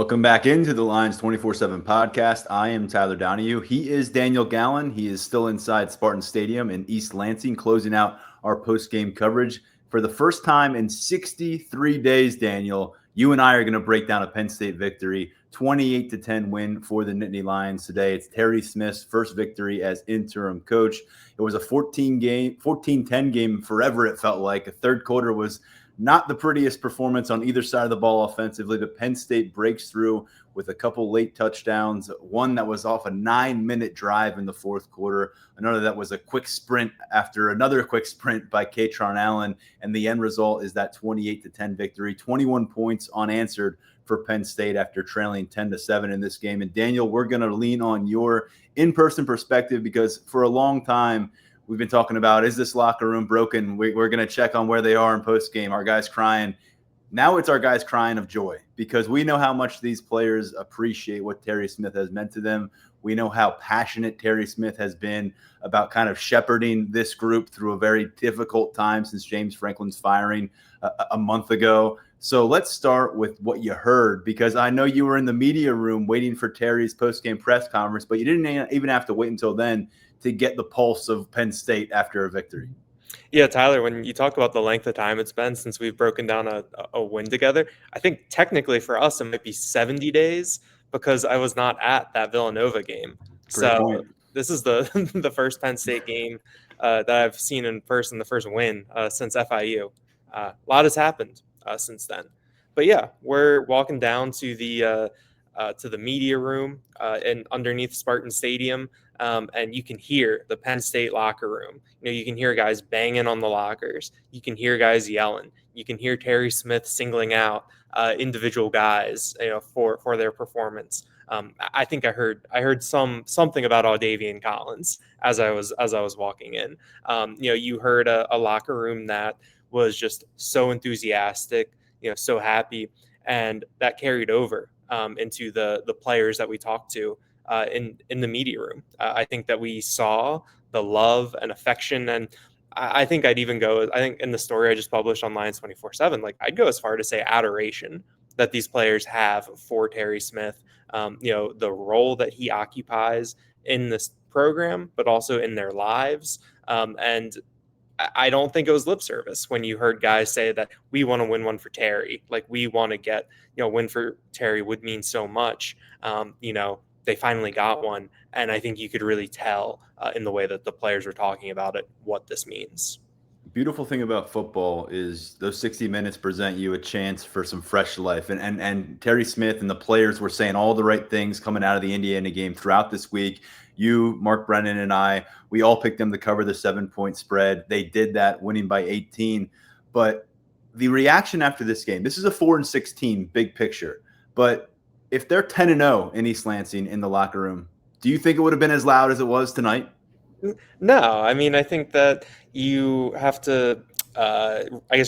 Welcome back into the Lions 24/7 podcast. I am Tyler Donahue. He is Daniel Gallen. He is still inside Spartan Stadium in East Lansing, closing out our post-game coverage. For the first time in 63 days, Daniel, you and I are going to break down a Penn State victory, 28-10 win for the Nittany Lions today. It's Terry Smith's first victory as interim coach. It was a 14-10 game forever, it felt like. The third quarter was not the prettiest performance on either side of the ball offensively, but Penn State breaks through with a couple late touchdowns, one that was off a 9-minute drive in the fourth quarter, another that was a quick sprint after another quick sprint by Kaytron Allen, and the end result is that 28-10 victory, 21 points unanswered for Penn State after trailing 10-7 in this game. And Daniel, we're going to lean on your in-person perspective because for a long time, we've been talking about, is this locker room broken? We're going to check on where they are in postgame. Our guys crying. Now it's our guys crying of joy because we know how much these players appreciate what Terry Smith has meant to them. We know how passionate Terry Smith has been about kind of shepherding this group through a very difficult time since James Franklin's firing a month ago. So let's start with what you heard, because I know you were in the media room waiting for Terry's postgame press conference, but you didn't even have to wait until then to get the pulse of Penn State after a victory. Yeah, Tyler, when you talk about the length of time it's been since we've broken down a win together, I think technically for us it might be 70 days because I was not at that Villanova game. Great point. This is the the first Penn State game that I've seen in person, the first win since FIU. A lot has happened since then. But yeah, we're walking down to the media room and underneath Spartan Stadium. And you can hear the Penn State locker room. You can hear guys banging on the lockers. You can hear guys yelling. You can hear Terry Smith singling out individual guys, for their performance. I think I heard something about Audavian Collins as I was walking in. You heard a locker room that was just so enthusiastic, so happy, and that carried over into the players that we talked to. In the media room. I think that we saw the love and affection, and I think I'd even go, I think in the story I just published on Lions 24/7, like I'd go as far to say adoration that these players have for Terry Smith, the role that he occupies in this program, but also in their lives. And I don't think it was lip service when you heard guys say that we want to win one for Terry. Like we want to get, win for Terry would mean so much. They finally got one. And I think you could really tell in the way that the players were talking about it, what this means. Beautiful thing about football is those 60 minutes present you a chance for some fresh life. And Terry Smith and the players were saying all the right things coming out of the Indiana game throughout this week. You, Mark Brennan, and I, we all picked them to cover the 7-point spread. They did that, winning by 18. But the reaction after this game, this is a 4-16 big picture. But if they're 10-0 in East Lansing in the locker room, do you think it would have been as loud as it was tonight? No, I mean, I think that you have to,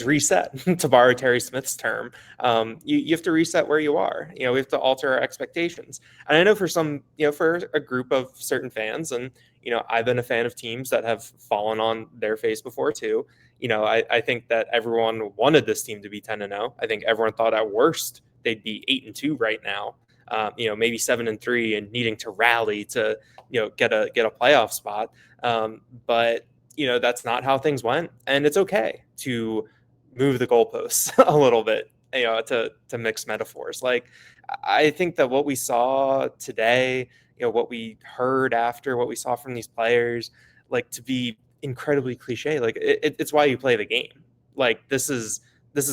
reset, to borrow Terry Smith's term. You have to reset where you are. We have to alter our expectations. And I know for some, for a group of certain fans, and, I've been a fan of teams that have fallen on their face before too. I think that everyone wanted this team to be 10-0. I think everyone thought at worst they'd be 8-2 right now. Maybe 7-3 and needing to rally to, get a playoff spot. But that's not how things went. And it's okay to move the goalposts a little bit, to mix metaphors. Like, I think that what we saw today, what we heard after, what we saw from these players, like, to be incredibly cliche, like it's why you play the game. Like, this is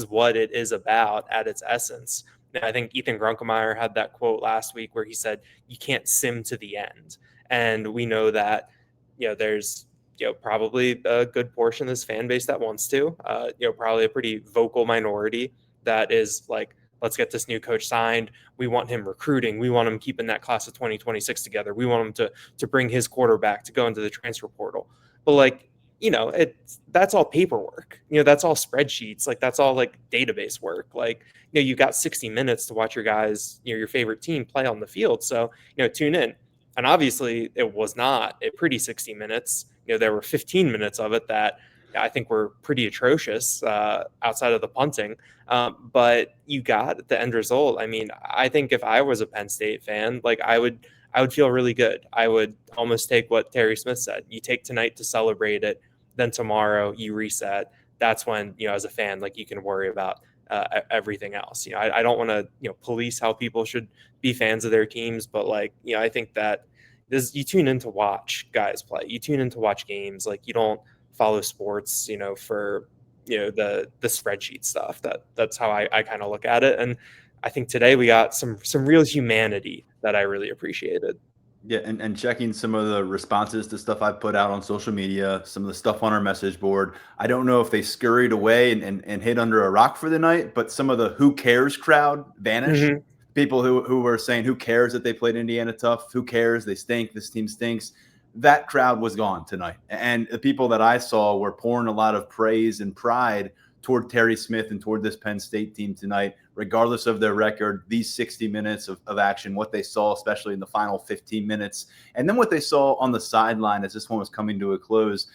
what it is about at its essence. And I think Ethan Grunkemeyer had that quote last week where he said, you can't sim to the end. And we know that, there's, probably a good portion of this fan base that wants to, probably a pretty vocal minority that is like, let's get this new coach signed. We want him recruiting. We want him keeping that class of 2026 together. We want him to bring his quarterback to go into the transfer portal. But like, that's all paperwork. That's all spreadsheets. Like, that's all like database work. Like, you've got 60 minutes to watch your guys, your favorite team play on the field. So, tune in. And obviously it was not a pretty 60 minutes. There were 15 minutes of it that I think were pretty atrocious outside of the punting. But you got the end result. I mean, I think if I was a Penn State fan, like I would feel really good. I would almost take what Terry Smith said. You take tonight to celebrate it, then tomorrow you reset. That's when, as a fan, like you can worry about everything else. I don't want to, police how people should be fans of their teams, but like, I think that you tune in to watch guys play. You tune in to watch games. Like you don't follow sports, for the spreadsheet stuff. That's how I kind of look at it. And I think today we got some real humanity that I really appreciated. Yeah, and checking some of the responses to stuff I put out on social media, some of the stuff on our message board. I don't know if they scurried away and hid under a rock for the night, but some of the who cares crowd vanished. Mm-hmm. People who were saying, who cares that they played Indiana tough? Who cares? They stink. This team stinks. That crowd was gone tonight. And the people that I saw were pouring a lot of praise and pride toward Terry Smith and toward this Penn State team tonight, regardless of their record, these 60 minutes of action, what they saw, especially in the final 15 minutes, and then what they saw on the sideline as this one was coming to a close.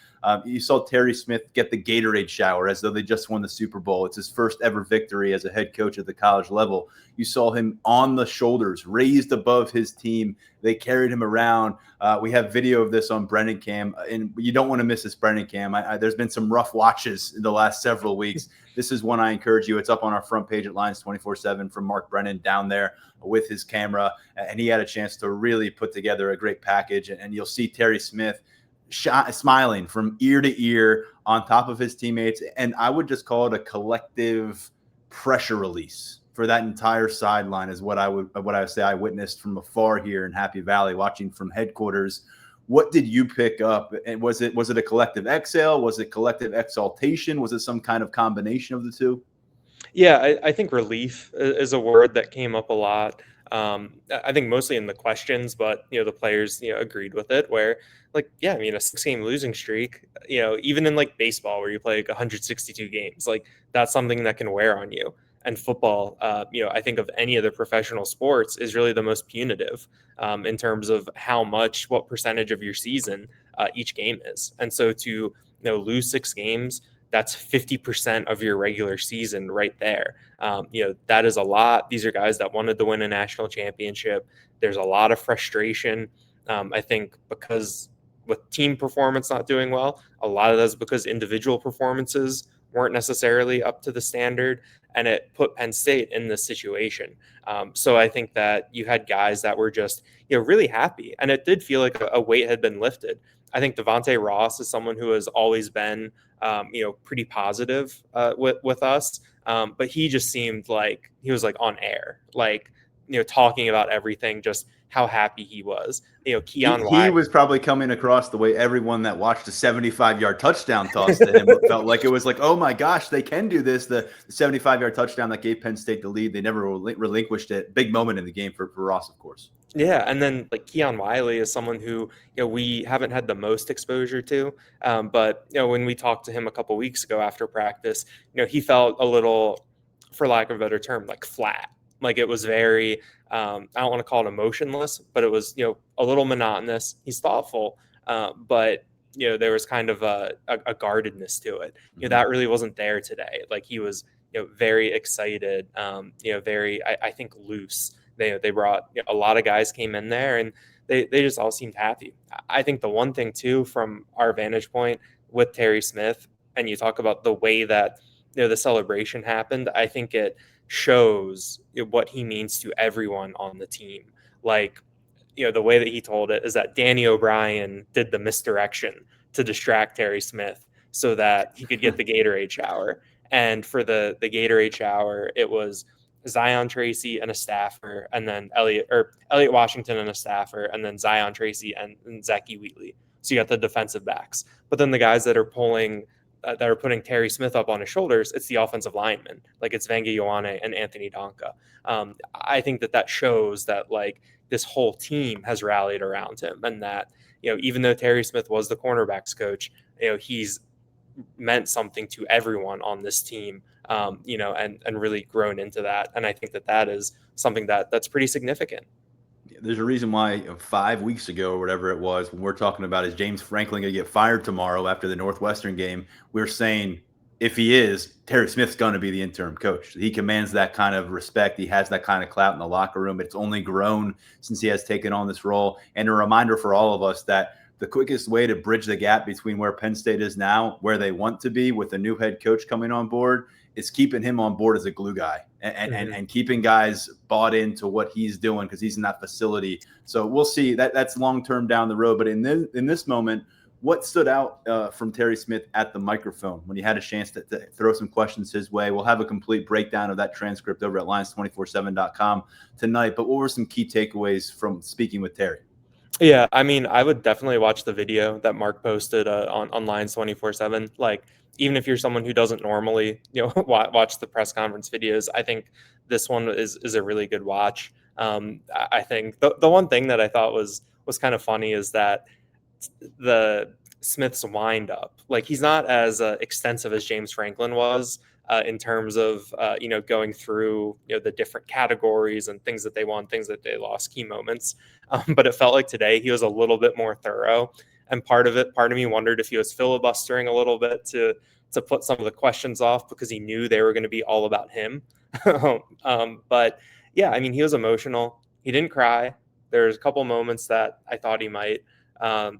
You saw Terry Smith get the Gatorade shower as though they just won the Super Bowl. It's his first ever victory as a head coach at the college level. You saw him on the shoulders, raised above his team. They carried him around. We have video of this on Brennan Cam, and you don't want to miss this Brennan Cam. There's been some rough watches in the last several weeks. This is one I encourage you. It's up on our front page at Lions 24/7 from Mark Brennan down there with his camera, and he had a chance to really put together a great package. And you'll see Terry Smith smiling from ear to ear on top of his teammates. And I would just call it a collective pressure release for that entire sideline is what I would say I witnessed from afar here in Happy Valley, watching from headquarters. What did you pick up? And was it a collective exhale? Was it collective exaltation? Was it some kind of combination of the two? Yeah, I think relief is a word that came up a lot. I think mostly in the questions, but the players agreed with it. Where like I mean a 6-game losing streak, even in like baseball where you play like 162 games, like that's something that can wear on you. And football, I think of any of the professional sports is really the most punitive in terms of what percentage of your season each game is. And so to lose 6 games, that's 50% of your regular season right there. That is a lot. These are guys that wanted to win a national championship. There's a lot of frustration. I think because with team performance not doing well, a lot of that's because individual performances weren't necessarily up to the standard, and it put Penn State in this situation. So I think that you had guys that were just really happy, and it did feel like a weight had been lifted. I think Devontae Ross is someone who has always been pretty positive with us, but he just seemed like he was like on air, like talking about everything, just how happy he was. Keon He was probably coming across the way everyone that watched a 75-yard touchdown toss to him felt like. It was like, oh my gosh, they can do this. The 75-yard touchdown that gave Penn State the lead, they never relinquished it. Big moment in the game for Ross, of course. Yeah, and then like Keon Wiley is someone who we haven't had the most exposure to, but when we talked to him a couple weeks ago after practice, he felt a little, for lack of a better term, like flat. Like it was very, I don't want to call it emotionless, but it was a little monotonous. He's thoughtful, but there was kind of a guardedness to it. That really wasn't there today. Like he was very excited, very I think loose. They brought a lot of guys came in there, and they just all seemed happy. I think the one thing too from our vantage point with Terry Smith, and you talk about the way that the celebration happened, I think it shows what he means to everyone on the team. Like the way that he told it is that Danny O'Brien did the misdirection to distract Terry Smith so that he could get the Gatorade shower. And for the Gatorade shower, it was Zion Tracy and a staffer, and then Elliot Washington and a staffer, and then Zion Tracy and Zachy Wheatley. So you got the defensive backs. But then the guys that are putting Terry Smith up on his shoulders, it's the offensive linemen. Like it's Vanga Ioane and Anthony Donka. I think that shows that like this whole team has rallied around him, and that even though Terry Smith was the cornerbacks coach, he's meant something to everyone on this team. And really grown into that. And I think that is something that's pretty significant. There's a reason why 5 weeks ago or whatever it was, when we're talking about is James Franklin going to get fired tomorrow after the Northwestern game, we're saying if he is, Terry Smith's going to be the interim coach. He commands that kind of respect. He has that kind of clout in the locker room. It's only grown since he has taken on this role. And a reminder for all of us that the quickest way to bridge the gap between where Penn State is now, where they want to be with a new head coach coming on board, is keeping him on board as a glue guy and keeping guys bought into what he's doing because he's in that facility. So we'll see. That's long-term down the road. But in this moment, what stood out from Terry Smith at the microphone when he had a chance to throw some questions his way? We'll have a complete breakdown of that transcript over at Lions247.com tonight. But what were some key takeaways from speaking with Terry? Yeah, I mean, I would definitely watch the video that Mark posted on Lions 24/7. Like, even if you're someone who doesn't normally, watch the press conference videos, I think this one is a really good watch. I think the one thing that I thought was kind of funny is that the Smith's wind up, like, he's not as extensive as James Franklin was in terms of going through the different categories and things that they won, things that they lost, key moments. But it felt like today he was a little bit more thorough. And part of me wondered if he was filibustering a little bit to put some of the questions off because he knew they were going to be all about him. But yeah, I mean, he was emotional. He didn't cry. There's a couple moments that I thought he might.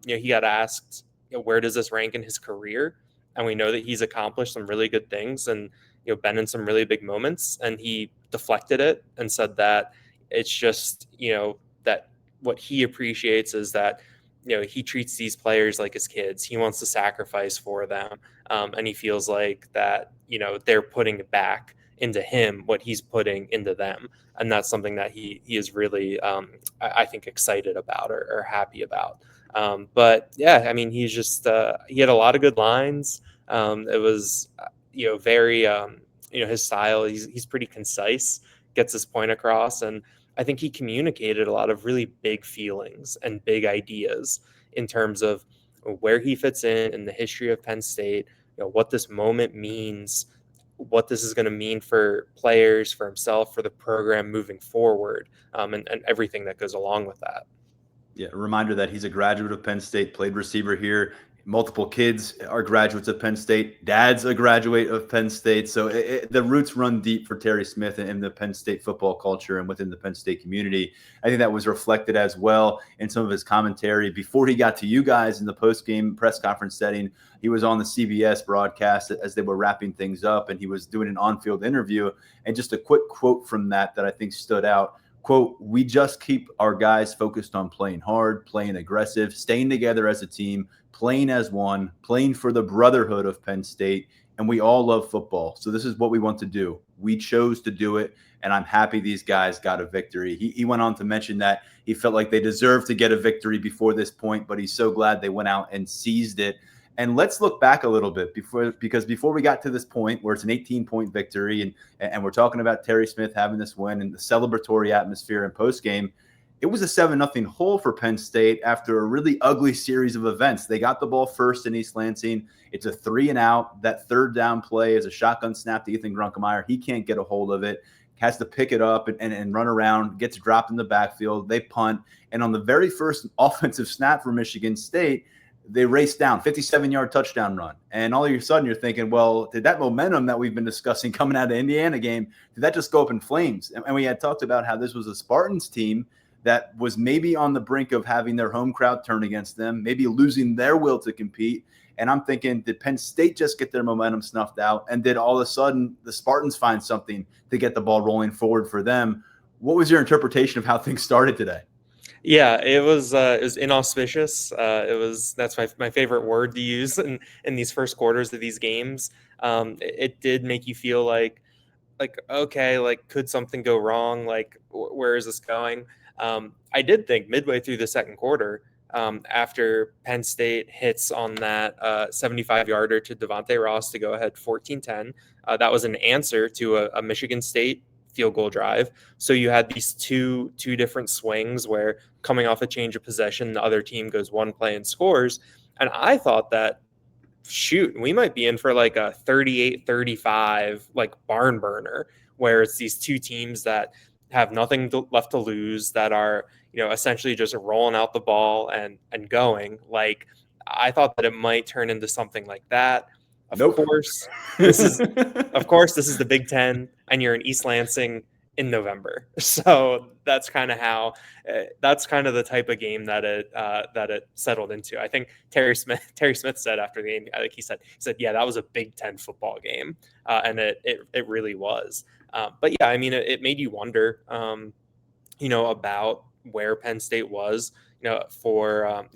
He got asked, where does this rank in his career? And we know that he's accomplished some really good things and been in some really big moments. And he deflected it and said that it's just that what he appreciates is that he treats these players like his kids. He wants to sacrifice for them, and he feels like that they're putting back into him what he's putting into them, and that's something that he is really I think excited about or happy about. But yeah, I mean, he's just he had a lot of good lines. It was very his style. He's pretty concise, gets his point across, and I think he communicated a lot of really big feelings and big ideas in terms of where he fits in the history of Penn State, what this moment means, what this is going to mean for players, for himself, for the program moving forward, and everything that goes along with that. Yeah, a reminder that he's a graduate of Penn State, played receiver here. Multiple kids are graduates of Penn State. Dad's a graduate of Penn State. So the roots run deep for Terry Smith in the Penn State football culture and within the Penn State community. I think that was reflected as well in some of his commentary. Before he got to you guys in the post-game press conference setting, he was on the CBS broadcast as they were wrapping things up, and he was doing an on-field interview. And just a quick quote from that I think stood out. Quote, "We just keep our guys focused on playing hard, playing aggressive, staying together as a team, playing as one, playing for the brotherhood of Penn State, and we all love football. So this is what we want to do. We chose to do it, and I'm happy these guys got a victory." He went on to mention that he felt like they deserved to get a victory before this point, but he's so glad they went out and seized it. And let's look back a little bit because before we got to this point where it's an 18-point victory and we're talking about Terry Smith having this win and the celebratory atmosphere in postgame, it was a 7-0 hole for Penn State after a really ugly series of events. They got the ball first in East Lansing. It's a 3-and-out. That third down play is a shotgun snap to Ethan Grunkemeyer. He can't get a hold of it, has to pick it up and run around, gets dropped in the backfield. They punt. And on the very first offensive snap for Michigan State, they race down, 57-yard touchdown run. And all of a sudden you're thinking, well, did that momentum that we've been discussing coming out of the Indiana game, did that just go up in flames? And we had talked about how this was a Spartans team that was maybe on the brink of having their home crowd turn against them, maybe losing their will to compete. And I'm thinking, did Penn State just get their momentum snuffed out? And did all of a sudden the Spartans find something to get the ball rolling forward for them? What was your interpretation of how things started today? Yeah, it was inauspicious. That's my favorite word to use in these first quarters of these games. It did make you feel like okay, like, could something go wrong? Like, where is this going? I did think midway through the second quarter, after Penn State hits on that 75-yarder to Devontae Ross to go ahead 14-10, that was an answer to a Michigan State field goal drive. So you had these two different swings where, coming off a change of possession, the other team goes one play and scores. And I thought that, shoot, we might be in for like a 38-35 like barn burner, where it's these two teams that have nothing left to lose, that are essentially just rolling out the ball and going. Like, I thought that it might turn into something like that. Of Nope. course, this is the Big Ten, and you're in East Lansing in November. So that's kind of that's kind of the type of game that it settled into. I think Terry Smith said after the game, I think he said, yeah, that was a Big Ten football game, and it really was. But yeah, I mean, it made you wonder, about where Penn State was, for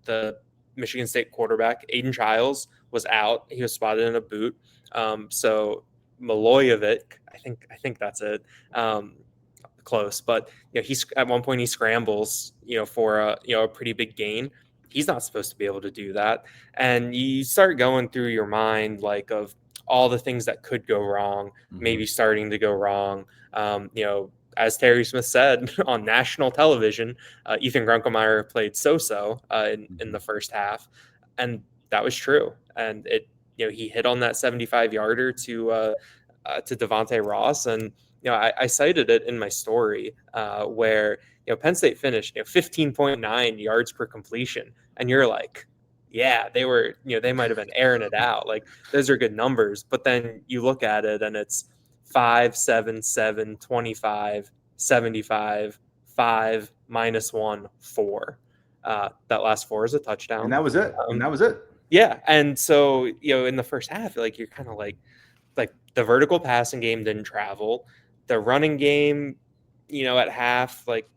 the Michigan State quarterback Aiden Childs was out. He was spotted in a boot. So Malojevic, I think that's it. Close, but he's at one point he scrambles, for a pretty big gain. He's not supposed to be able to do that, and you start going through your mind like of all the things that could go wrong, maybe starting to go wrong. As Terry Smith said on national television, Ethan Grunkemeyer played so-so in the first half, and that was true. And he hit on that 75-yarder to Devontae Ross, and I cited it in my story where Penn State finished 15.9 yards per completion, and you're like, yeah, they were they might have been airing it out. Like, those are good numbers, but then you look at it and it's 5, 7, 7, 25, 75, 5, -1, 4. That last 4 is a touchdown. And that was it. Yeah. And so, in the first half, like, you're kind of like the vertical passing game didn't travel. The running game, at half, like,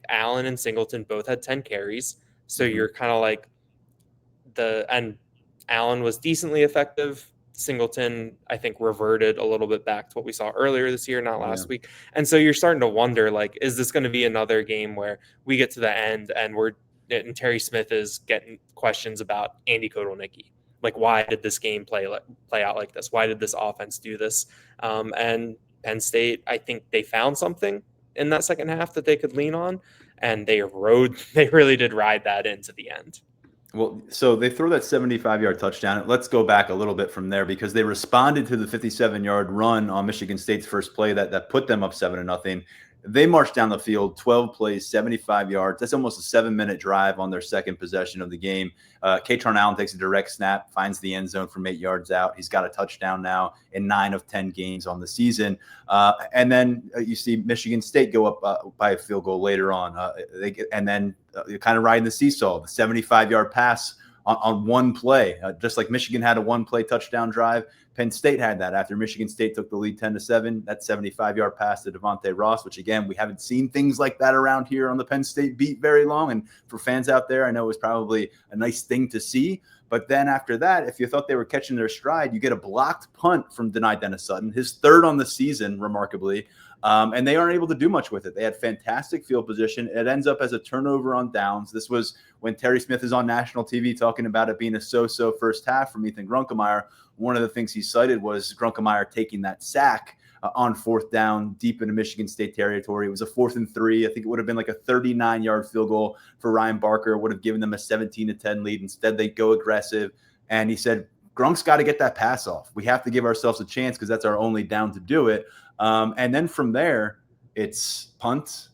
Allen and Singleton both had 10 carries. So you're kind of like and Allen was decently effective. Singleton, I think, reverted a little bit back to what we saw earlier this year, not last week. And so you're starting to wonder, like, is this going to be another game where we get to the end and Terry Smith is getting questions about Andy Kotelnicki? Like, why did this game play out like this? Why did this offense do this? And Penn State, I think they found something in that second half that they could lean on, and they really did ride that into the end. Well, so they throw that 75-yard touchdown. Let's go back a little bit from there, because they responded to the 57-yard run on Michigan State's first play that put them up 7-0. They marched down the field 12 plays, 75 yards. That's almost a 7-minute drive on their second possession of the game. Kaytron Allen takes a direct snap, finds the end zone from 8 yards out. He's got a touchdown now in 9 of 10 games on the season. And then you see Michigan State go up by a field goal later on. You're kind of riding the seesaw, the 75-yard pass on one play, just like Michigan had a one-play touchdown drive. Penn State had that after Michigan State took the lead 10-7. That 75-yard pass to Devontae Ross, which, again, we haven't seen things like that around here on the Penn State beat very long. And for fans out there, I know it was probably a nice thing to see. But then after that, if you thought they were catching their stride, you get a blocked punt from Denai Dennis-Sutton, his third on the season, remarkably. And they aren't able to do much with it. They had fantastic field position. It ends up as a turnover on downs. This was when Terry Smith is on national TV talking about it being a so-so first half from Ethan Grunkemeyer. One of the things he cited was Grunkemeyer taking that sack on fourth down deep into Michigan State territory. It was a 4th and 3. I think it would have been like a 39-yard field goal for Ryan Barker. It would have given them a 17-10 lead. Instead, they go aggressive. And he said, Grunk's got to get that pass off. We have to give ourselves a chance because that's our only down to do it. And then from there, it's punts,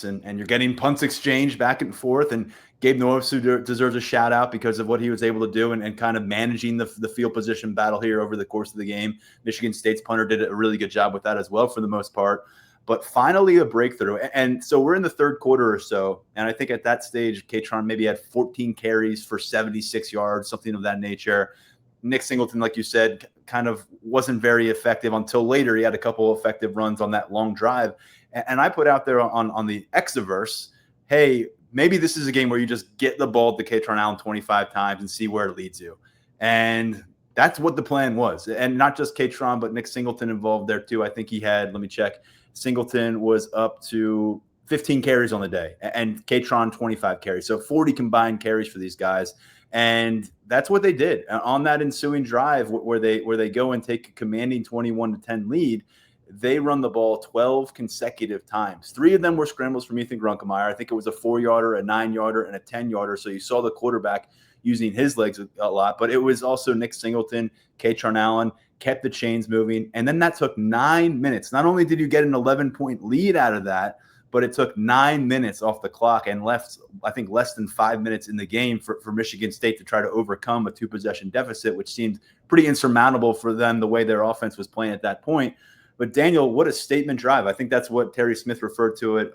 and you're getting punts exchanged back and forth. And Gabe Nwosu deserves a shout out because of what he was able to do and kind of managing the field position battle here over the course of the game. Michigan State's punter did a really good job with that as well for the most part. But finally a breakthrough. And so we're in the third quarter or so. And I think at that stage, Kaytron maybe had 14 carries for 76 yards, something of that nature. Nick Singleton, like you said, kind of wasn't very effective until later. He had a couple of effective runs on that long drive. And I put out there on the Xaverse, hey, maybe this is a game where you just get the ball to Kaytron Allen 25 times and see where it leads you. And that's what the plan was. And not just Kaytron, but Nick Singleton involved there too. I think he had, let me check, Singleton was up to 15 carries on the day and Kaytron 25 carries. So 40 combined carries for these guys. And that's what they did on that ensuing drive where they go and take a commanding 21-10 lead. They run the ball 12 consecutive times. 3 of them were scrambles from Ethan Grunkemeyer. I think it was a 4-yarder, a 9-yarder, and a 10-yarder. So you saw the quarterback using his legs a lot. But it was also Nick Singleton, Kaytron Allen, kept the chains moving. And then that took 9 minutes. Not only did you get an 11-point lead out of that, but it took 9 minutes off the clock and left, I think, less than 5 minutes in the game for Michigan State to try to overcome a 2-possession deficit, which seemed pretty insurmountable for them the way their offense was playing at that point. But Daniel, what a statement drive. I think that's what Terry Smith referred to it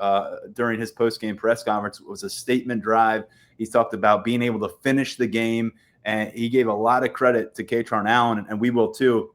during his post-game press conference. It was a statement drive. He talked about being able to finish the game, and he gave a lot of credit to Kaytron Allen, and we will too.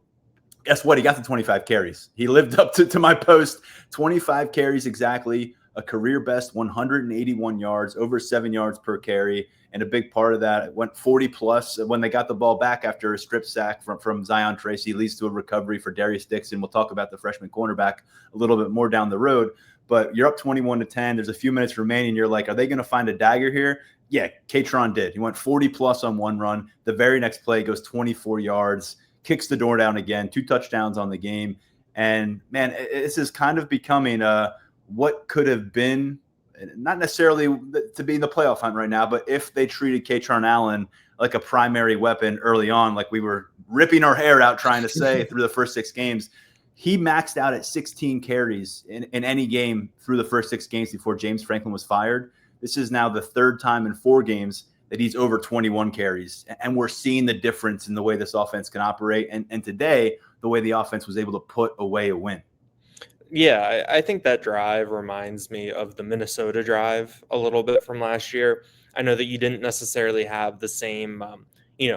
Guess what? He got to 25 carries. He lived up to my post. 25 carries exactly, a career best 181 yards, over 7 yards per carry. And a big part of that, it went 40 plus when they got the ball back after a strip sack from Zion Tracy, leads to a recovery for Darius Dixon. We'll talk about the freshman cornerback a little bit more down the road. But you're up 21-10. There's a few minutes remaining. You're like, are they going to find a dagger here? Yeah, Kaytron did. He went 40 plus on one run. The very next play goes 24 yards. Kicks the door down again, 2 touchdowns on the game. And, man, this is kind of becoming what could have been, not necessarily to be in the playoff hunt right now, but if they treated Kaytron Allen like a primary weapon early on, like we were ripping our hair out trying to say through the first 6 games, he maxed out at 16 carries in any game through the first 6 games before James Franklin was fired. This is now the 3rd time in 4 games that he's over 21 carries. And we're seeing the difference in the way this offense can operate. And today, the way the offense was able to put away a win. Yeah, I think that drive reminds me of the Minnesota drive a little bit from last year. I know that you didn't necessarily have the same,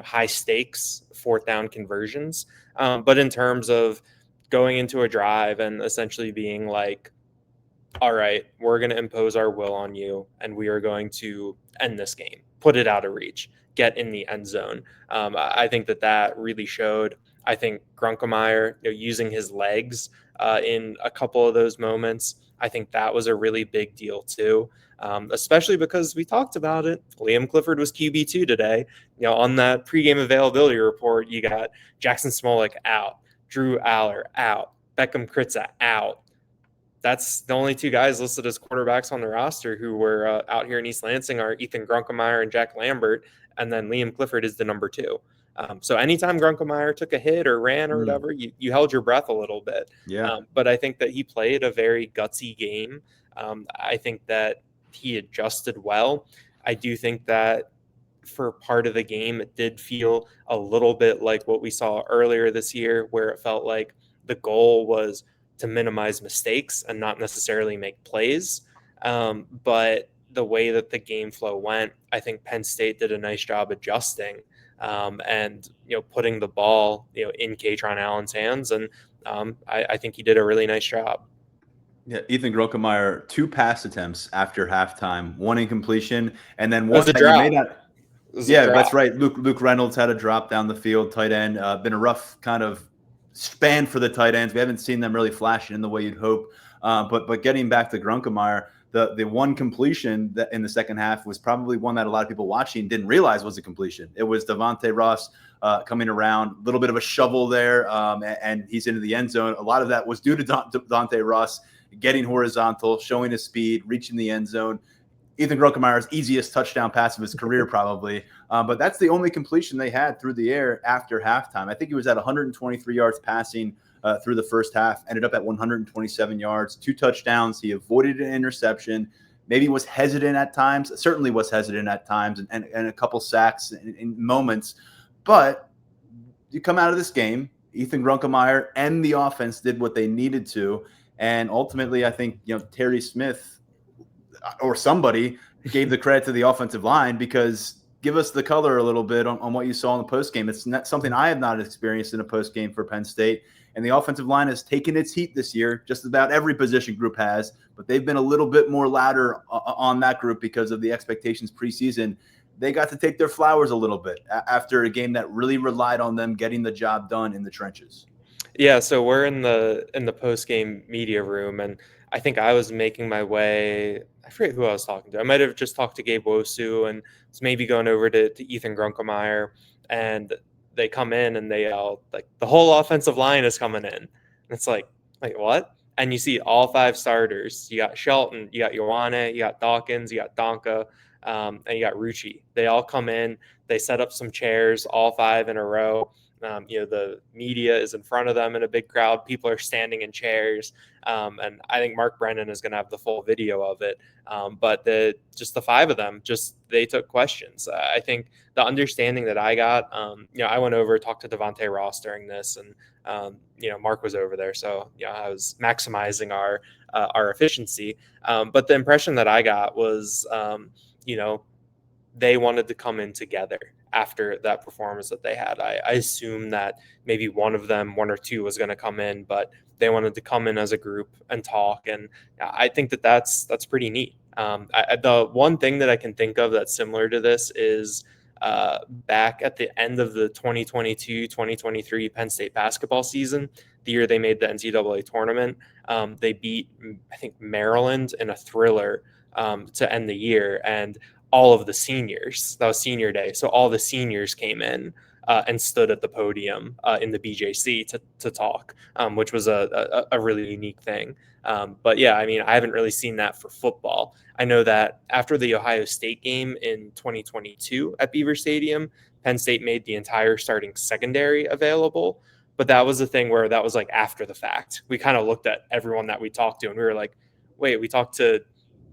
high stakes 4th down conversions. But in terms of going into a drive and essentially being like, all right, we're going to impose our will on you and we are going to end this game, put it out of reach, get in the end zone. I think that really showed. I think Grunkemeyer, using his legs in a couple of those moments, I think that was a really big deal too, especially because we talked about it. Liam Clifford was QB2 today. On that pregame availability report, you got Jackson Smolik out, Drew Aller out, Beckham Kritza out. That's the only 2 guys listed as quarterbacks on the roster who were out here in East Lansing are Ethan Grunkemeyer and Jack Lambert, and then Liam Clifford is the number 2. So anytime Grunkemeyer took a hit or ran or whatever, you held your breath a little bit. Yeah. But I think that he played a very gutsy game. I think that he adjusted well. I do think that for part of the game, it did feel a little bit like what we saw earlier this year, where it felt like the goal was to minimize mistakes and not necessarily make plays. But the way that the game flow went, I think Penn State did a nice job adjusting and putting the ball in Kaytron Allen's hands, and I think he did a really nice job. Yeah, Ethan Grunkemeyer, 2 pass attempts after halftime, 1 incompletion, and then 1 that you may not. Yeah, that's right. Luke Reynolds had a drop down the field, tight end. Been a rough kind of span for the tight ends. We haven't seen them really flashing in the way you'd hope. But getting back to Grunkemeyer, the one completion that in the second half was probably one that a lot of people watching didn't realize was a completion. It was Devontae Ross coming around, a little bit of a shovel there, and he's into the end zone. A lot of that was due to Devontae Ross getting horizontal, showing his speed, reaching the end zone. Ethan Grunkemeier's easiest touchdown pass of his career, probably. But that's the only completion they had through the air after halftime. I think he was at 123 yards passing through the first half, ended up at 127 yards, 2 touchdowns. He avoided an interception, maybe was hesitant at times, certainly was hesitant at times, and a couple sacks in moments. But you come out of this game, Ethan Grunkemeyer and the offense did what they needed to. And ultimately, I think, Terry Smith or somebody gave the credit to the offensive line, because give us the color a little bit on what you saw in the postgame. It's not something I have not experienced in a postgame for Penn State. And the offensive line has taken its heat this year. Just about every position group has, but they've been a little bit more ladder on that group because of the expectations preseason. They got to take their flowers a little bit after a game that really relied on them getting the job done in the trenches. Yeah, so we're in the post-game media room, and I think I was making my way. I forget who I was talking to. I might have just talked to Gabe Wosu and was maybe going over to Ethan Grunkemeyer, and they come in and they yell, like, the whole offensive line is coming in. And it's like what? And you see all 5 starters. You got Shelton, you got Ioane, you got Dawkins, you got Donka. and you got Rucci. They all come in, they set up some chairs, all 5 in a row. The media is in front of them in a big crowd. People are standing in chairs. And I think Mark Brennan is going to have the full video of it. But the 5 of them, they took questions. I think the understanding that I got, I went over, talked to Devontae Ross during this, and Mark was over there. So, I was maximizing our efficiency. But the impression that I got was, they wanted to come in together after that performance that they had. I assume that maybe one or two was going to come in, but they wanted to come in as a group and talk. And I think that's pretty neat. The one thing that I can think of that's similar to this is back at the end of the 2022-2023 Penn State basketball season, the year they made the NCAA tournament. They beat, I think, Maryland in a thriller to end the year. And all of the seniors, that was senior day, so all the seniors came in and stood at the podium in the BJC to talk, which was a really unique thing. But yeah, I mean, I haven't really seen that for football. I know that after the Ohio State game in 2022 at Beaver Stadium, Penn State made the entire starting secondary available. But that was the thing where that was like after the fact. We kind of looked at everyone that we talked to and we were like, wait, we talked to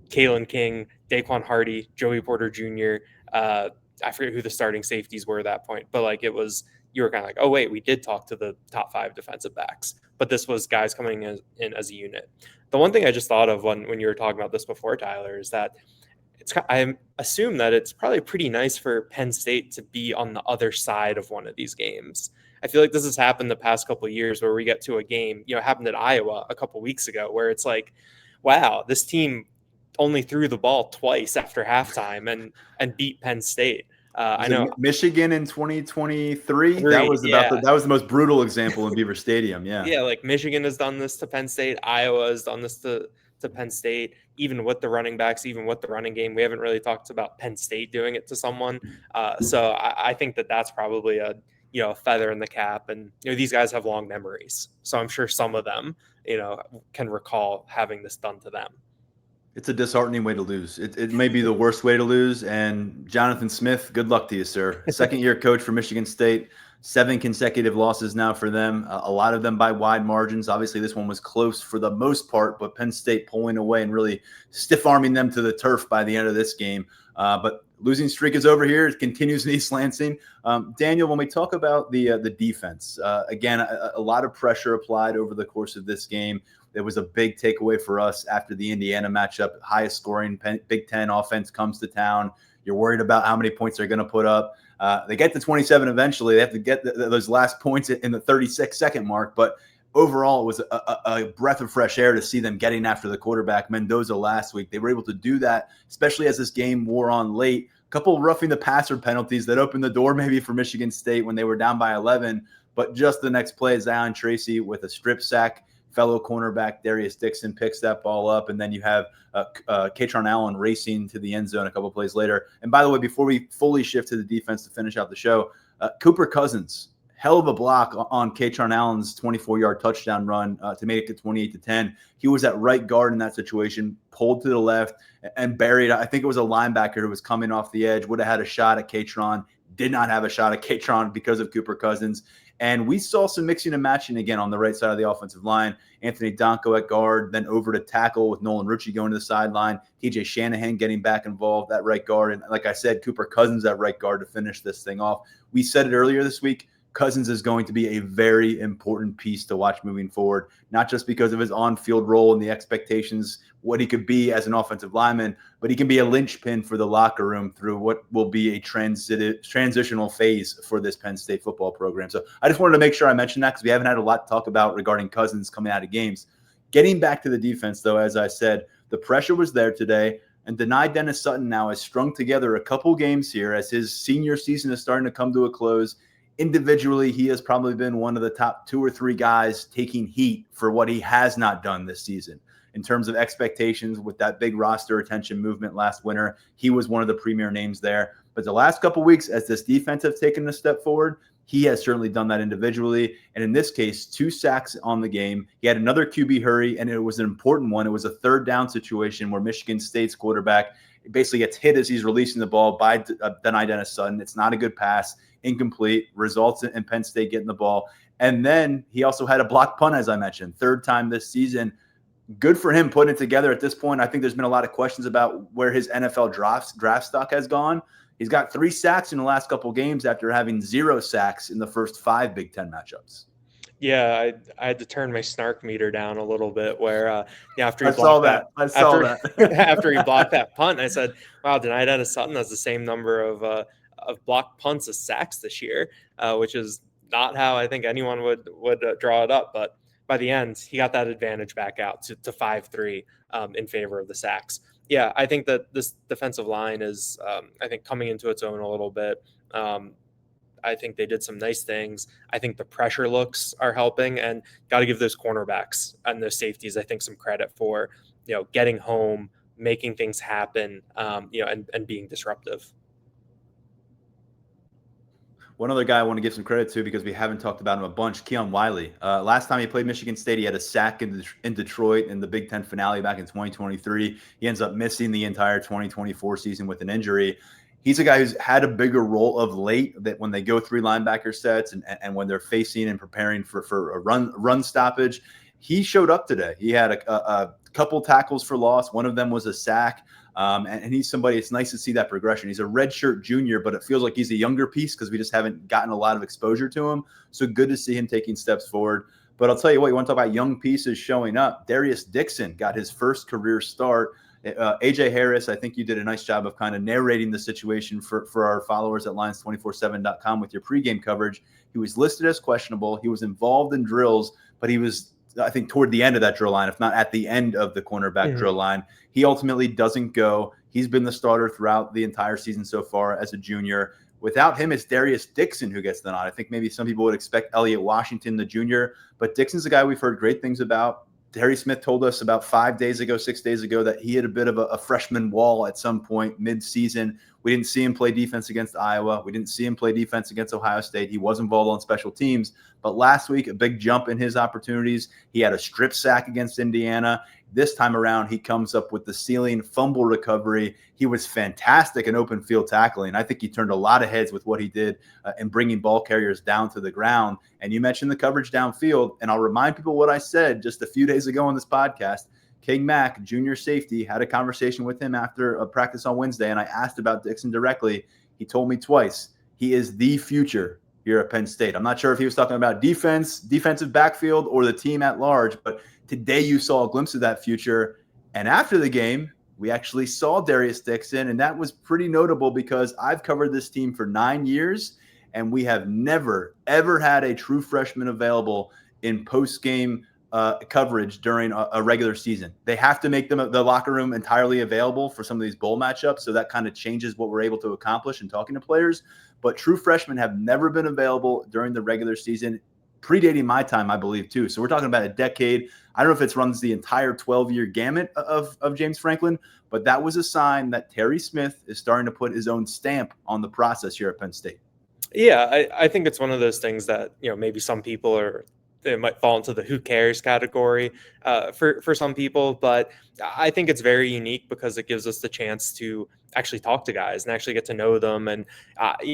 Kalen King, Daquan Hardy, Joey Porter Jr. I forget who the starting safeties were at that point, but you were kind of like, oh wait, we did talk to the top 5 defensive backs, but this was guys coming in as a unit. The one thing I just thought of when you were talking about this before, Tyler, is that I assume that it's probably pretty nice for Penn State to be on the other side of one of these games. I feel like this has happened the past couple of years where we get to a game, it happened at Iowa a couple weeks ago, where it's like, wow, this team only threw the ball twice after halftime and beat Penn State. I know Michigan in 2023. That was the most brutal example in Beaver Stadium. Yeah. Yeah. Like Michigan has done this to Penn State. Iowa has done this to Penn State, even with the running backs, even with the running game. We haven't really talked about Penn State doing it to someone. So I think that's probably a feather in the cap. And, these guys have long memories. So I'm sure some of them, can recall having this done to them. It's a disheartening way to lose. It may be the worst way to lose. And Jonathan Smith, good luck to you, sir. Second-year coach for Michigan State, 7 consecutive losses now for them, a lot of them by wide margins. Obviously, this one was close for the most part, but Penn State pulling away and really stiff-arming them to the turf by the end of this game. But losing streak is over here. It continues in East Lansing. Daniel, when we talk about the defense, again, a lot of pressure applied over the course of this game. There was a big takeaway for us after the Indiana matchup. Highest scoring Big Ten offense comes to town. You're worried about how many points they're going to put up. They get to 27 eventually. They have to get those last points in the 36-second mark. But overall, it was a breath of fresh air to see them getting after the quarterback, Mendoza, last week. They were able to do that, especially as this game wore on late. A couple of roughing the passer penalties that opened the door maybe for Michigan State when they were down by 11. But just the next play, Zion Tracy with a strip sack. Fellow cornerback Darius Dixon picks that ball up, and then you have Kaytron Allen racing to the end zone a couple plays later. And by the way, before we fully shift to the defense to finish out the show, Cooper Cousins, hell of a block on Kaytron Allen's 24-yard touchdown run to make it 28-10. He was at right guard in that situation, pulled to the left and buried. I think it was a linebacker who was coming off the edge, would have had a shot at Kaytron, did not have a shot at Kaytron because of Cooper Cousins. And we saw some mixing and matching again on the right side of the offensive line. Anthony Donko at guard, then over to tackle with Nolan Rucci going to the sideline. TJ Shanahan getting back involved at right guard. And like I said, Cooper Cousins at right guard to finish this thing off. We said it earlier this week. Cousins is going to be a very important piece to watch moving forward, not just because of his on-field role and the expectations, what he could be as an offensive lineman, but he can be a linchpin for the locker room through what will be a transitional phase for this Penn State football program. So I just wanted to make sure I mentioned that because we haven't had a lot to talk about regarding Cousins coming out of games. Getting back to the defense, though, as I said, the pressure was there today. And Denai Dennis Sutton now has strung together a couple games here as his senior season is starting to come to a close. Individually, he has probably been one of the top 2 or 3 guys taking heat for what he has not done this season. In terms of expectations with that big roster retention movement last winter, he was one of the premier names there. But the last couple of weeks, as this defense has taken a step forward, he has certainly done that individually. And in this case, 2 sacks on the game. He had another QB hurry, and it was an important one. It was a 3rd down situation where Michigan State's quarterback He basically gets hit as he's releasing the ball by Denai Dennis Sutton. It's not a good pass, incomplete, results in Penn State getting the ball. And then he also had a blocked punt, as I mentioned, third time this season. Good for him putting it together at this point. I think there's been a lot of questions about where his NFL draft stock has gone. He's got 3 sacks in the last couple of games after having 0 sacks in the first 5 Big Ten matchups. Yeah, I had to turn my snark meter down a little bit where after he after he blocked that punt, I said, wow, Denai Dennis Sutton has the same number of blocked punts as sacks this year, which is not how I think anyone would draw it up. But by the end, he got that advantage back out to 5-3 in favor of the sacks. Yeah, I think that this defensive line is, I think, coming into its own a little bit. I think they did some nice things. I think the pressure looks are helping, and got to give those cornerbacks and those safeties, I think, some credit for, getting home, making things happen, and being disruptive. One other guy I want to give some credit to because we haven't talked about him a bunch, Keon Wiley. Last time he played Michigan State, he had a sack in Detroit in the Big Ten finale back in 2023. He ends up missing the entire 2024 season with an injury. He's a guy who's had a bigger role of late, that when they go 3 linebacker sets and when they're facing and preparing for a run stoppage, he showed up today. He had a couple tackles for loss. One of them was a sack. And he's somebody, it's nice to see that progression. He's a redshirt junior, but it feels like he's a younger piece because we just haven't gotten a lot of exposure to him. So good to see him taking steps forward. But I'll tell you what, you want to talk about young pieces showing up. Darius Dixon got his first career start. AJ Harris, I think you did a nice job of kind of narrating the situation for our followers at Lions247.com with your pregame coverage. He was listed as questionable. He was involved in drills, but he was, I think, toward the end of that drill line, if not at the end of the cornerback drill line. He ultimately doesn't go. He's been the starter throughout the entire season so far as a junior. Without him, it's Darius Dixon who gets the nod. I think maybe some people would expect Elliott Washington, the junior, but Dixon's a guy we've heard great things about. Harry Smith told us about 6 days ago, that he had a bit of a freshman wall at some point mid-season. We didn't see him play defense against Iowa. We didn't see him play defense against Ohio State. He was involved on special teams. But last week, a big jump in his opportunities. He had a strip sack against Indiana. This time around, he comes up with the ceiling fumble recovery. He was fantastic in open field tackling. I think he turned a lot of heads with what he did in bringing ball carriers down to the ground. And you mentioned the coverage downfield. And I'll remind people what I said just a few days ago on this podcast. King Mack, junior safety, had a conversation with him after a practice on Wednesday, and I asked about Dixon directly. He told me twice he is the future here at Penn State. I'm not sure if he was talking about defensive backfield, or the team at large, but today you saw a glimpse of that future. And after the game, we actually saw Darius Dixon, and that was pretty notable because I've covered this team for 9 years, and we have never, ever had a true freshman available in post-game coverage during a regular season. They have to make the locker room entirely available for some of these bowl matchups, so that kind of changes what we're able to accomplish in talking to players. But true freshmen have never been available during the regular season, predating my time, I believe, too. So we're talking about a decade. I don't know if it runs the entire 12-year gamut of James Franklin, but that was a sign that Terry Smith is starting to put his own stamp on the process here at Penn State. Yeah, I think it's one of those things that, maybe some people it might fall into the who cares category for some people, but I think it's very unique because it gives us the chance to actually talk to guys and actually get to know them. And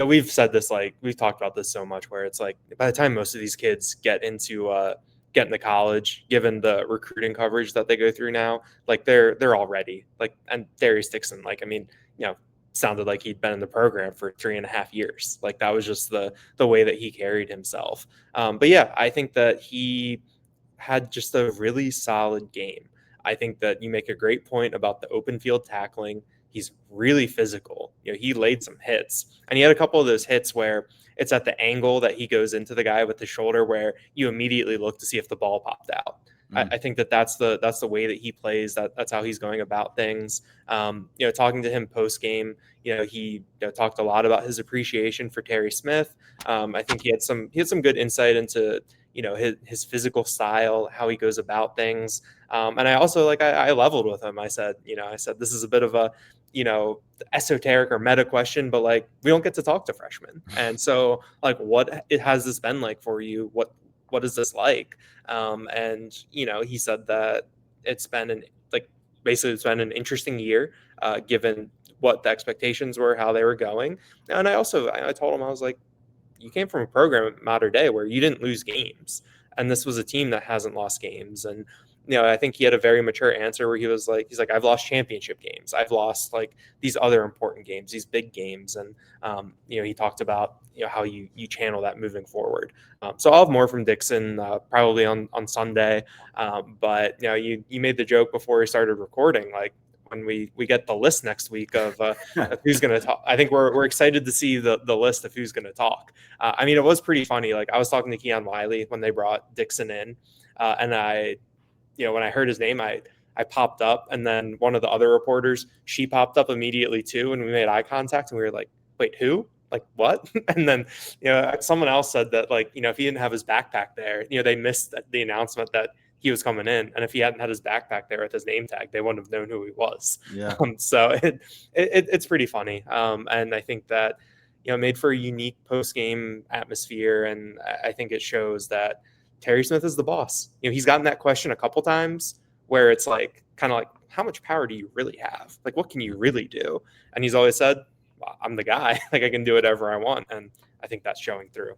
we've said this, like we've talked about this so much, where it's like by the time most of these kids get into college, given the recruiting coverage that they go through now, like they're all ready. Like, and Darius Dixon, sounded like he'd been in the program for 3.5 years. Like that was just the way that he carried himself. But yeah, I think that he had just a really solid game. I think that you make a great point about the open field tackling. He's really physical. He laid some hits, and he had a couple of those hits where it's at the angle that he goes into the guy with the shoulder, where you immediately look to see if the ball popped out. I think that's the way that he plays. That's how he's going about things. Talking to him post game, he talked a lot about his appreciation for Terry Smith. I think he had some good insight into his physical style, how he goes about things. And I also I leveled with him. I said this is a bit of a esoteric or meta question, but we don't get to talk to freshmen, and so what has this been like for you? What is this like? And he said that it's been it's been an interesting year, given what the expectations were, how they were going. And I told him, I was like, you came from a program at Mater Dei where you didn't lose games. And this was a team that hasn't lost games. And, I think he had a very mature answer where he's like, I've lost championship games. I've lost like these other important games, these big games. And, he talked about, how you channel that moving forward. So I'll have more from Dixon probably on Sunday. But, you made the joke before we started recording, like, when we get the list next week of who's going to talk. I think we're excited to see the list of who's going to talk. It was pretty funny. Like, I was talking to Keon Wiley when they brought Dixon in, and I, when I heard his name, I popped up, and then one of the other reporters, she popped up immediately too, and we made eye contact, and we were like, wait, who? Like, what? And then, someone else said that, like, if he didn't have his backpack there, they missed the announcement that he was coming in, and if he hadn't had his backpack there with his name tag, they wouldn't have known who he was. Yeah. So it's pretty funny, and I think that made for a unique post game atmosphere, and I think it shows that Terry Smith is the boss. He's gotten that question a couple times where it's like kind of like, how much power do you really have? Like, what can you really do? And he's always said, well, I'm the guy. Like, I can do whatever I want, and I think that's showing through.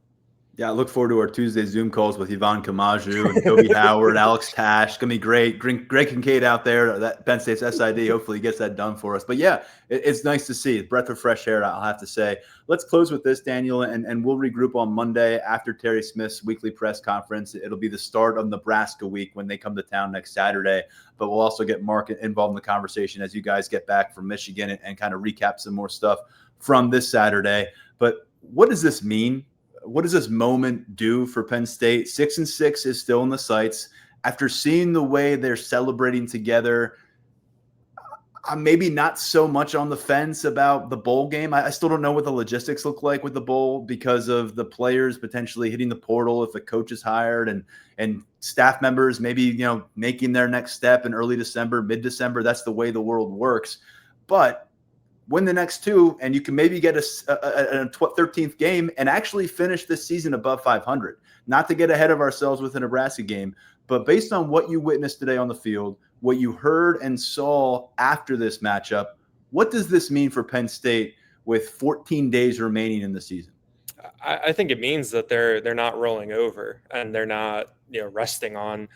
Yeah, I look forward to our Tuesday Zoom calls with Yvonne Kamaju and Toby Howard, Alex Tash. It's going to be great. Greg Kincaid out there, that Penn State's SID. Hopefully he gets that done for us. But, yeah, it's nice to see. Breath of fresh air, I'll have to say. Let's close with this, Daniel, and we'll regroup on Monday after Terry Smith's weekly press conference. It'll be the start of Nebraska week when they come to town next Saturday. But we'll also get Mark involved in the conversation as you guys get back from Michigan and kind of recap some more stuff from this Saturday. But what does this mean? What does this moment do for Penn State? 6-6 is still in the sights. After seeing the way they're celebrating together, I'm maybe not so much on the fence about the bowl game. I still don't know what the logistics look like with the bowl because of the players potentially hitting the portal if a coach is hired and staff members maybe making their next step in early December, mid-December. That's the way the world works. But win the next two, and you can maybe get a 13th game and actually finish this season above 500. Not to get ahead of ourselves with the Nebraska game, but based on what you witnessed today on the field, what you heard and saw after this matchup, what does this mean for Penn State with 14 days remaining in the season? I think it means that they're not rolling over, and they're not resting on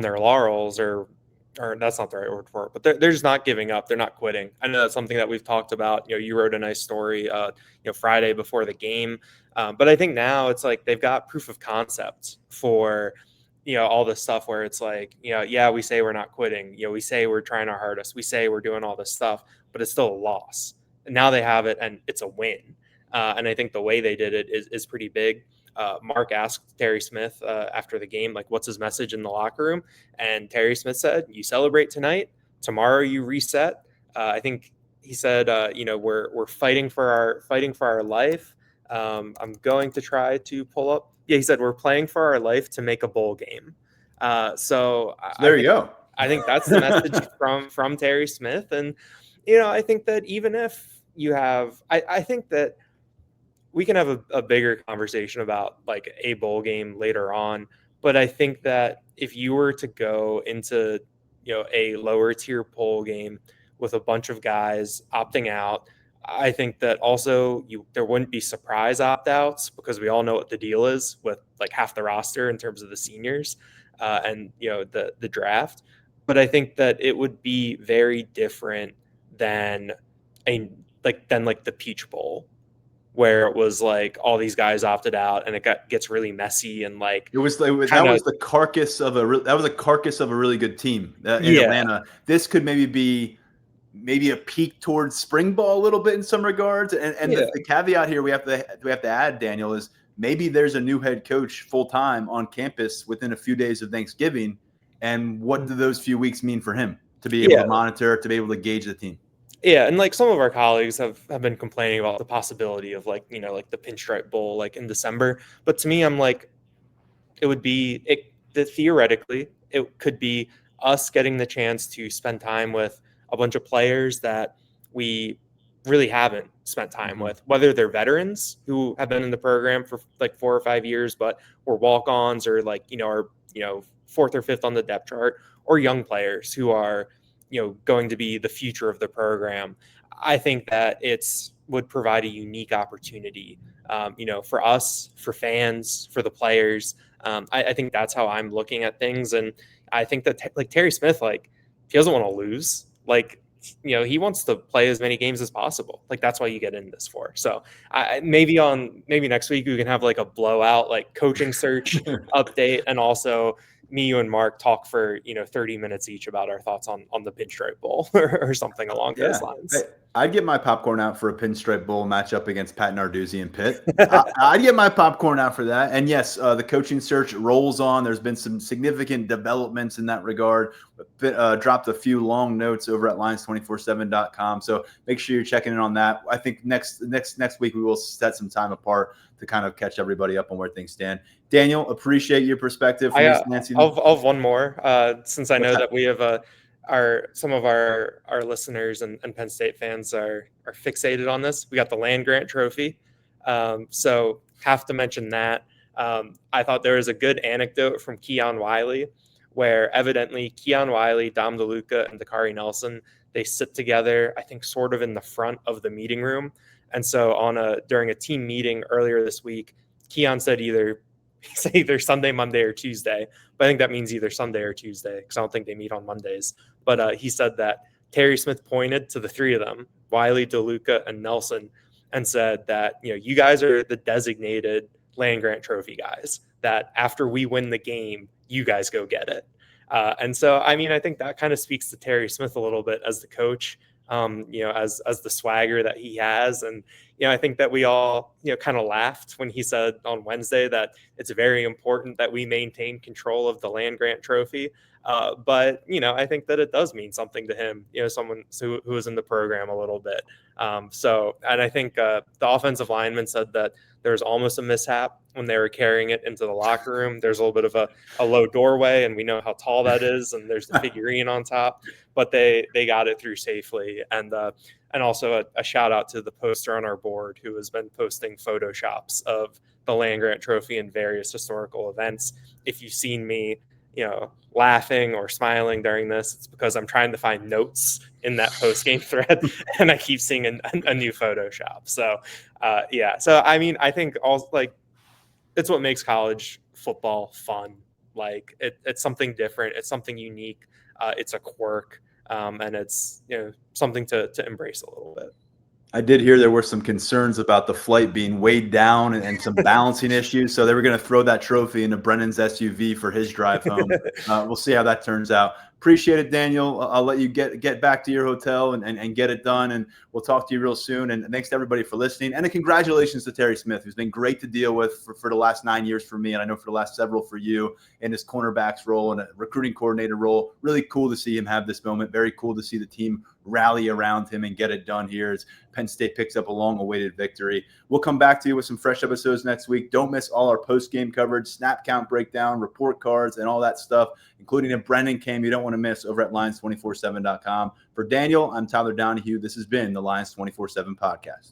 their laurels, or that's not the right word for it, but they're just not giving up. They're not quitting. I know that's something that we've talked about. You wrote a nice story, Friday before the game. But I think now it's like they've got proof of concept for, all this stuff where it's like, we say we're not quitting. We say we're trying our hardest. We say we're doing all this stuff, but it's still a loss. And now they have it, and it's a win. And I think the way they did it is pretty big. Mark asked Terry Smith after the game, like, what's his message in the locker room? And Terry Smith said, you celebrate tonight, tomorrow you reset. I think he said, we're fighting for our life. I'm going to try to pull up. Yeah, he said, we're playing for our life to make a bowl game. So there you go. I think that's the message from Terry Smith. And, I think that even if you have, I think that we can have a bigger conversation about like a bowl game later on. But I think that if you were to go into, a lower tier bowl game with a bunch of guys opting out, I think that also there wouldn't be surprise opt-outs because we all know what the deal is with like half the roster in terms of the seniors and, the draft. But I think that it would be very different than the Peach Bowl, where it was like all these guys opted out and it gets really messy and like that was the carcass of a really good team in Atlanta. This could maybe be a peak towards spring ball a little bit in some regards. And the caveat here we have to add, Daniel, is maybe there's a new head coach full time on campus within a few days of Thanksgiving. And what do those few weeks mean for him to be able to monitor, to be able to gauge the team? Yeah, and like some of our colleagues have been complaining about the possibility of like the Pinstripe Bowl like in December. But to me, I'm like, theoretically it could be us getting the chance to spend time with a bunch of players that we really haven't spent time with, whether they're veterans who have been in the program for like 4 or 5 years, but were walk-ons or like, are 4th or 5th on the depth chart, or young players who are, going to be the future of the program. I think that would provide a unique opportunity, for us, for fans, for the players. I think that's how I'm looking at things. And I think that like Terry Smith, like he doesn't want to lose. Like, he wants to play as many games as possible. Like that's why you get in this for. So maybe next week we can have like a blowout, like coaching search update. And also me, you and Mark talk for, 30 minutes each about our thoughts on the Pinstripe Bowl or something along those lines. I'd get my popcorn out for a Pinstripe Bowl matchup against Pat Narduzzi and Pitt. I'd get my popcorn out for that. And yes, the coaching search rolls on. There's been some significant developments in that regard. Dropped a few long notes over at Lions247.com. So make sure you're checking in on that. I think next week we will set some time apart to kind of catch everybody up on where things stand. Daniel, appreciate your perspective. I'll have one more, since I know that we have some of our listeners and Penn State fans are fixated on this. We got the land grant trophy. So have to mention that. I thought there was a good anecdote from Keon Wiley, where evidently Keon Wiley, Dom DeLuca, and Dakari Nelson, they sit together, I think sort of in the front of the meeting room. And so during a team meeting earlier this week, Keon said either Sunday, Monday, or Tuesday. But I think that means either Sunday or Tuesday, because I don't think they meet on Mondays. But he said that Terry Smith pointed to the three of them, Wiley, DeLuca, and Nelson, and said that, you guys are the designated land grant trophy guys, that after we win the game, you guys go get it. And so, I think that kind of speaks to Terry Smith a little bit as the coach, as the swagger that he has. And, I think that we all, kind of laughed when he said on Wednesday that it's very important that we maintain control of the land grant trophy. But, I think that it does mean something to him, someone who was in the program a little bit. And I think the offensive lineman said that there was almost a mishap when they were carrying it into the locker room. There's a little bit of a low doorway, and we know how tall that is, and there's the figurine on top, but they got it through safely. And also a shout out to the poster on our board who has been posting Photoshops of the land grant trophy and various historical events. If you've seen me, laughing or smiling during this, it's because I'm trying to find notes in that post-game thread, and I keep seeing a new Photoshop. So, So, I think also, like, it's what makes college football fun. Like, it's something different. It's something unique. It's a quirk, and it's something to embrace a little bit. I did hear there were some concerns about the flight being weighed down and some balancing issues. So they were going to throw that trophy into Brennan's SUV for his drive home. We'll see how that turns out. Appreciate it, Daniel. I'll let you get back to your hotel and get it done. And we'll talk to you real soon. And thanks to everybody for listening. And congratulations to Terry Smith, who's been great to deal with for the last 9 years for me. And I know for the last several for you in his cornerbacks role and a recruiting coordinator role. Really cool to see him have this moment. Very cool to see the team rally around him and get it done here as Penn State picks up a long-awaited victory. We'll come back to you with some fresh episodes next week. Don't miss all our post-game coverage, snap count breakdown, report cards, and all that stuff, including a Brennan cam you don't want to miss over at Lions247.com. For Daniel, I'm Tyler Donahue. This has been the Lions 24/7 podcast.